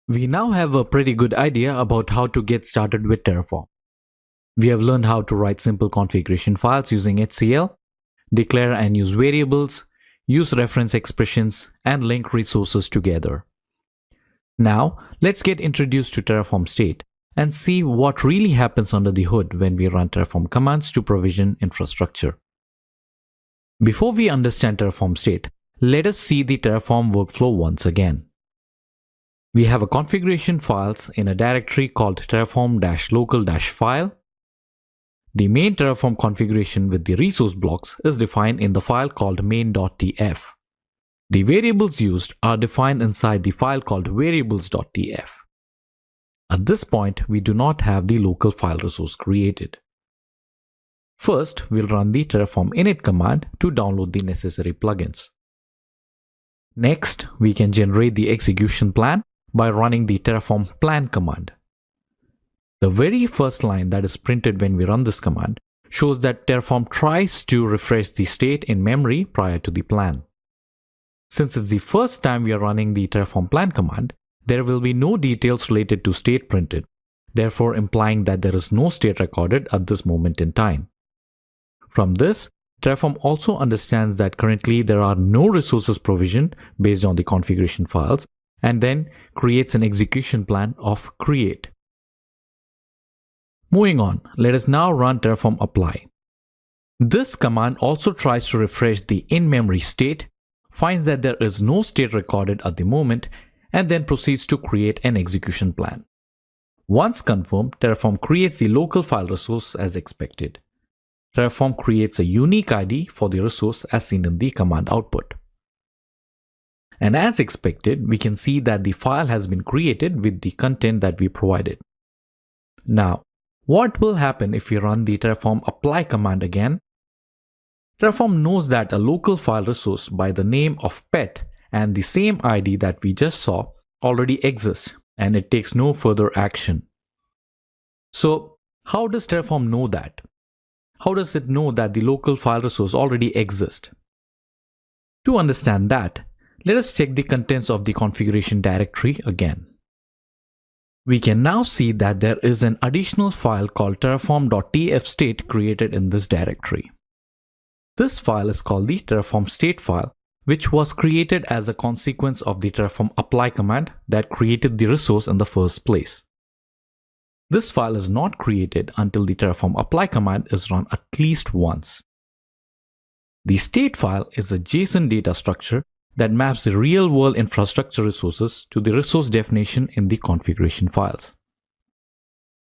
We now have a pretty good idea about how to get started with Terraform. We have learned how to write simple configuration files using HCL, declare and use variables, use reference expressions, and link resources together. Now, let's get introduced to Terraform state and see what really happens under the hood when we run Terraform commands to provision infrastructure. Before we understand Terraform state, let us see the Terraform workflow once again. We have a configuration files in a directory called terraform-local-file. The main Terraform configuration with the resource blocks is defined in the file called main.tf. The variables used are defined inside the file called variables.tf. At this point, we do not have the local file resource created. First, we'll run the terraform init command to download the necessary plugins. Next, we can generate the execution plan by running the terraform plan command. The very first line that is printed when we run this command shows that Terraform tries to refresh the state in memory prior to the plan. Since it's the first time we are running the terraform plan command, there will be no details related to state printed, therefore implying that there is no state recorded at this moment in time. From this, Terraform also understands that currently there are no resources provisioned based on the configuration files, and then creates an execution plan of create. Moving on, let us now run terraform apply. This command also tries to refresh the in-memory state, finds that there is no state recorded at the moment, and then proceeds to create an execution plan. Once confirmed, Terraform creates the local file resource as expected. Terraform creates a unique ID for the resource as seen in the command output. And as expected, we can see that the file has been created with the content that we provided. Now, what will happen if we run the terraform apply command again? Terraform knows that a local file resource by the name of pet and the same ID that we just saw already exists, and it takes no further action. So, how does Terraform know that? How does it know that the local file resource already exists? To understand that, let us check the contents of the configuration directory again. We can now see that there is an additional file called terraform.tfstate created in this directory. This file is called the terraform state file, which was created as a consequence of the terraform apply command that created the resource in the first place. This file is not created until the terraform apply command is run at least once. The state file is a JSON data structure that maps the real-world infrastructure resources to the resource definition in the configuration files.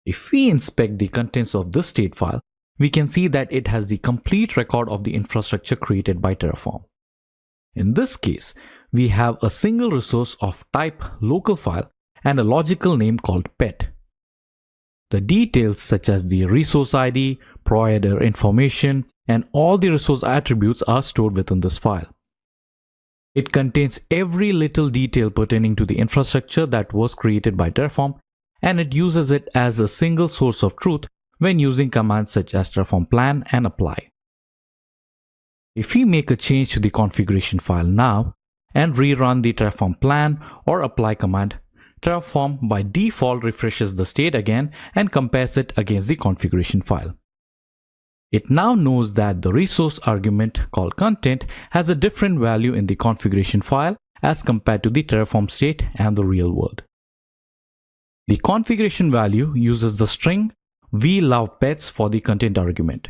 If we inspect the contents of this state file, we can see that it has the complete record of the infrastructure created by Terraform. In this case, we have a single resource of type local file and a logical name called pet. The details such as the resource ID, provider information, and all the resource attributes are stored within this file. It contains every little detail pertaining to the infrastructure that was created by Terraform, and it uses it as a single source of truth when using commands such as terraform plan and apply. If we make a change to the configuration file now and rerun the terraform plan or apply command, Terraform by default refreshes the state again and compares it against the configuration file. It now knows that the resource argument called content has a different value in the configuration file as compared to the Terraform state and the real world. The configuration value uses the string "we love pets" for the content argument,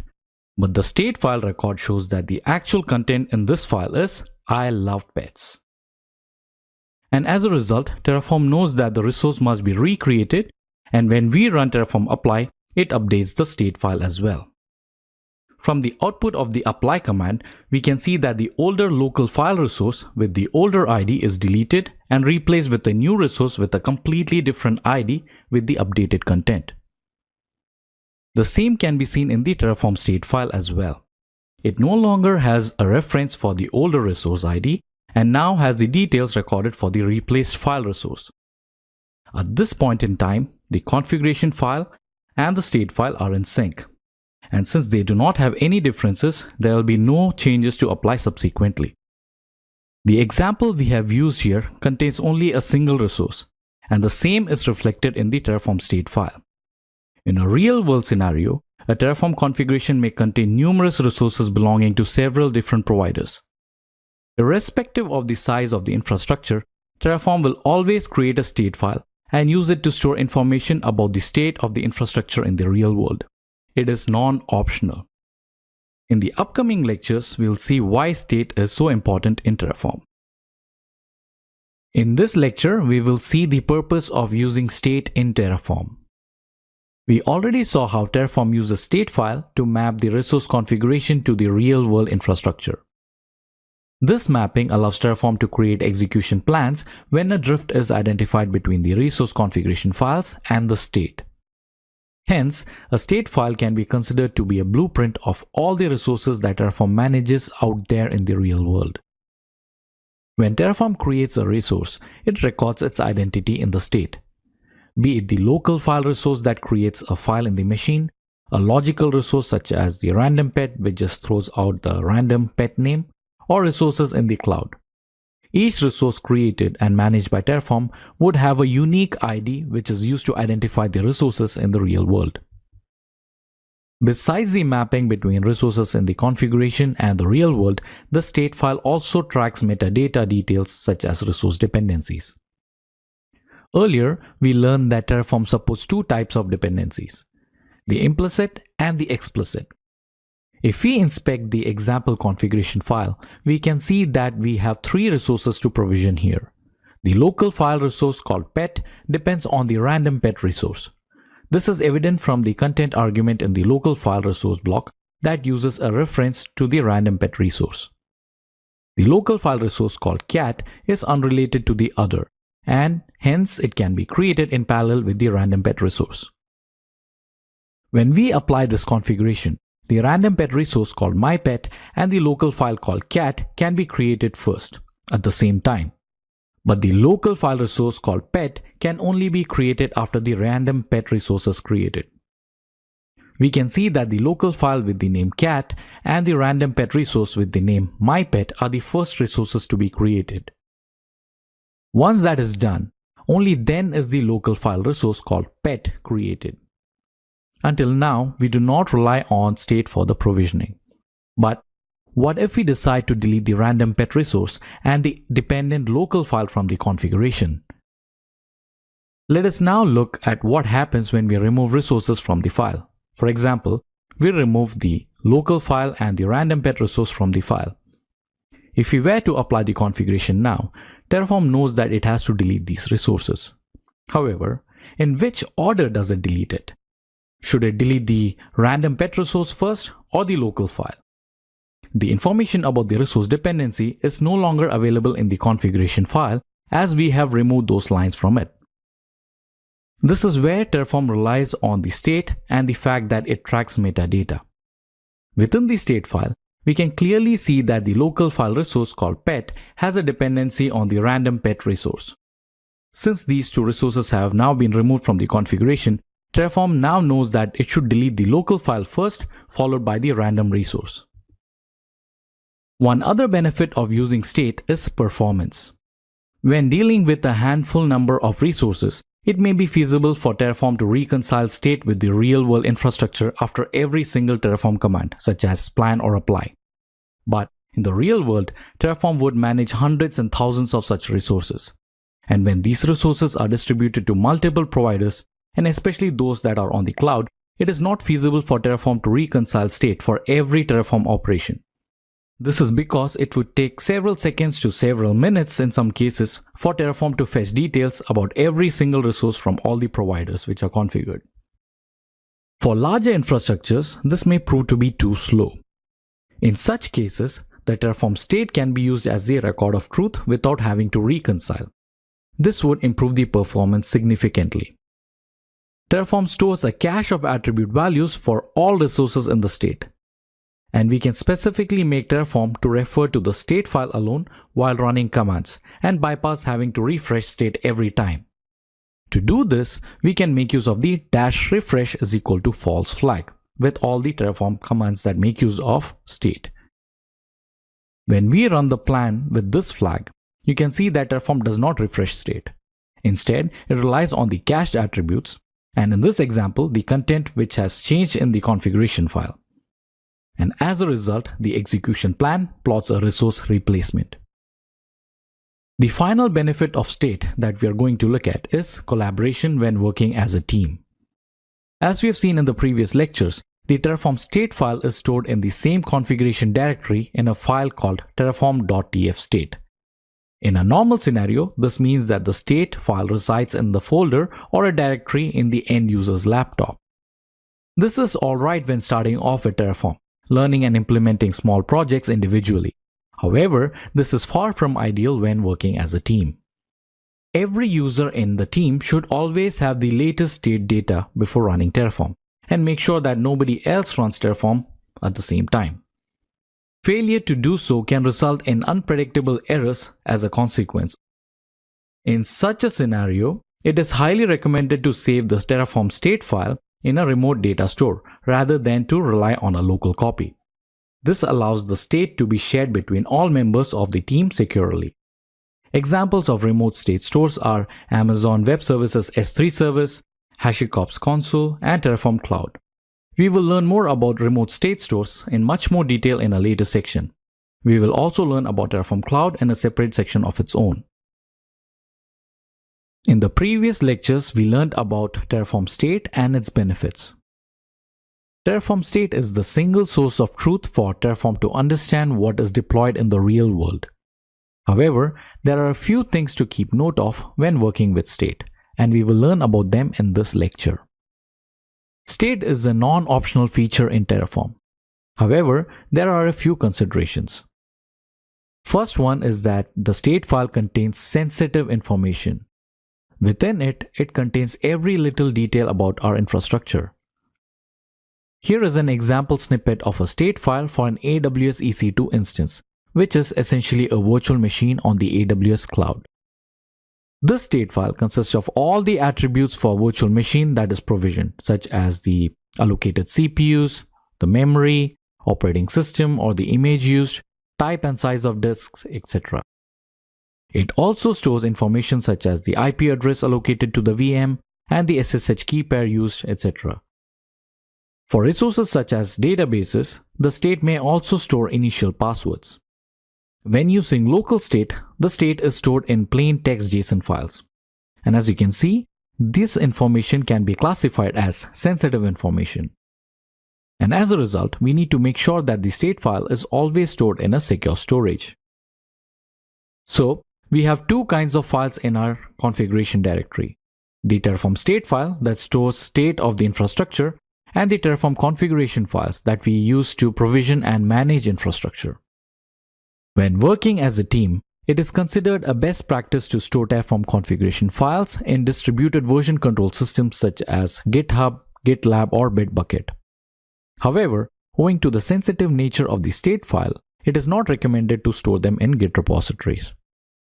but the state file record shows that the actual content in this file is "I love pets." And as a result, Terraform knows that the resource must be recreated, and when we run terraform apply, it updates the state file as well. From the output of the apply command, we can see that the older local file resource with the older ID is deleted and replaced with a new resource with a completely different ID with the updated content. The same can be seen in the Terraform state file as well. It no longer has a reference for the older resource ID and now has the details recorded for the replaced file resource. At this point in time, the configuration file and the state file are in sync. And since they do not have any differences, there will be no changes to apply subsequently. The example we have used here contains only a single resource, and the same is reflected in the Terraform state file. In a real-world scenario, a Terraform configuration may contain numerous resources belonging to several different providers. Irrespective of the size of the infrastructure, Terraform will always create a state file and use it to store information about the state of the infrastructure in the real world. It is non-optional. In the upcoming lectures, we will see why state is so important in Terraform. In this lecture, we will see the purpose of using state in Terraform. We already saw how Terraform uses state file to map the resource configuration to the real-world infrastructure. This mapping allows Terraform to create execution plans when a drift is identified between the resource configuration files and the state. Hence, a state file can be considered to be a blueprint of all the resources that Terraform manages out there in the real world. When Terraform creates a resource, it records its identity in the state. Be it the local file resource that creates a file in the machine, a logical resource such as the random pet which just throws out the random pet name, or resources in the cloud. Each resource created and managed by Terraform would have a unique ID which is used to identify the resources in the real world. Besides the mapping between resources in the configuration and the real world, the state file also tracks metadata details such as resource dependencies. Earlier, we learned that Terraform supports two types of dependencies, the implicit and the explicit. If we inspect the example configuration file, we can see that we have three resources to provision here. The local file resource called pet depends on the random pet resource. This is evident from the content argument in the local file resource block that uses a reference to the random pet resource. The local file resource called cat is unrelated to the other, and hence it can be created in parallel with the random pet resource. When we apply this configuration, the random pet resource called myPet and the local file called cat can be created first, at the same time. But the local file resource called pet can only be created after the random pet resource is created. We can see that the local file with the name cat and the random pet resource with the name myPet are the first resources to be created. Once that is done, only then is the local file resource called pet created. Until now, we do not rely on state for the provisioning. But what if we decide to delete the random pet resource and the dependent local file from the configuration? Let us now look at what happens when we remove resources from the file. For example, we remove the local file and the random pet resource from the file. If we were to apply the configuration now, Terraform knows that it has to delete these resources. However, in which order does it delete it? Should it delete the random pet resource first or the local file? The information about the resource dependency is no longer available in the configuration file as we have removed those lines from it. This is where Terraform relies on the state and the fact that it tracks metadata. Within the state file, we can clearly see that the local file resource called pet has a dependency on the random pet resource. Since these two resources have now been removed from the configuration, Terraform now knows that it should delete the local file first, followed by the random resource. One other benefit of using state is performance. When dealing with a handful number of resources, it may be feasible for Terraform to reconcile state with the real-world infrastructure after every single Terraform command, such as plan or apply. But in the real world, Terraform would manage hundreds and thousands of such resources. And when these resources are distributed to multiple providers, and especially those that are on the cloud, it is not feasible for Terraform to reconcile state for every Terraform operation. This is because it would take several seconds to several minutes in some cases for Terraform to fetch details about every single resource from all the providers which are configured. For larger infrastructures, this may prove to be too slow. In such cases, the Terraform state can be used as the record of truth without having to reconcile. This would improve the performance significantly. Terraform stores a cache of attribute values for all resources in the state. And we can specifically make Terraform to refer to the state file alone while running commands and bypass having to refresh state every time. To do this, we can make use of the -refresh is equal to false flag with all the Terraform commands that make use of state. When we run the plan with this flag, you can see that Terraform does not refresh state. Instead, it relies on the cached attributes, and in this example, the content which has changed in the configuration file. And as a result, the execution plan plots a resource replacement. The final benefit of state that we are going to look at is collaboration when working as a team. As we have seen in the previous lectures, the Terraform state file is stored in the same configuration directory in a file called terraform.tfstate. In a normal scenario, this means that the state file resides in the folder or a directory in the end user's laptop. This is alright when starting off with Terraform, learning and implementing small projects individually. However, this is far from ideal when working as a team. Every user in the team should always have the latest state data before running Terraform, and make sure that nobody else runs Terraform at the same time. Failure to do so can result in unpredictable errors as a consequence. In such a scenario, it is highly recommended to save the Terraform state file in a remote data store rather than to rely on a local copy. This allows the state to be shared between all members of the team securely. Examples of remote state stores are Amazon Web Services S3 service, Hashicorp's console, and Terraform Cloud. We will learn more about remote state stores in much more detail in a later section. We will also learn about Terraform Cloud in a separate section of its own. In the previous lectures, we learned about Terraform state and its benefits. Terraform state is the single source of truth for Terraform to understand what is deployed in the real world. However, there are a few things to keep note of when working with state, and we will learn about them in this lecture. State is a non-optional feature in Terraform. However, there are a few considerations. First one is that the state file contains sensitive information. Within it, it contains every little detail about our infrastructure. Here is an example snippet of a state file for an AWS EC2 instance, which is essentially a virtual machine on the AWS cloud. This state file consists of all the attributes for a virtual machine that is provisioned, such as the allocated CPUs, the memory, operating system or the image used, type and size of disks, etc. It also stores information such as the IP address allocated to the VM and the SSH key pair used, etc. For resources such as databases, the state may also store initial passwords. When using local state, the state is stored in plain text JSON files. And as you can see, this information can be classified as sensitive information. And as a result, we need to make sure that the state file is always stored in a secure storage. So, we have two kinds of files in our configuration directory. The Terraform state file that stores state of the infrastructure and the Terraform configuration files that we use to provision and manage infrastructure. When working as a team, it is considered a best practice to store Terraform configuration files in distributed version control systems such as GitHub, GitLab, or Bitbucket. However, owing to the sensitive nature of the state file, it is not recommended to store them in Git repositories.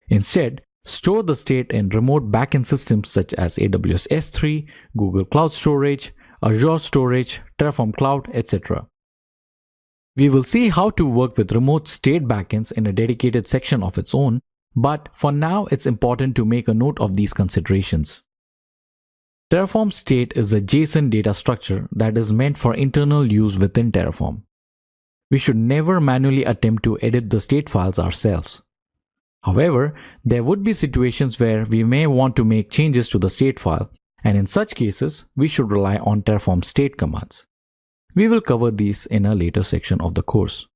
Instead, store the state in remote backend systems such as AWS S3, Google Cloud Storage, Azure Storage, Terraform Cloud, etc. We will see how to work with remote state backends in a dedicated section of its own, but for now it's important to make a note of these considerations. Terraform state is a JSON data structure that is meant for internal use within Terraform. We should never manually attempt to edit the state files ourselves. However, there would be situations where we may want to make changes to the state file, and in such cases, we should rely on Terraform state commands. We will cover these in a later section of the course.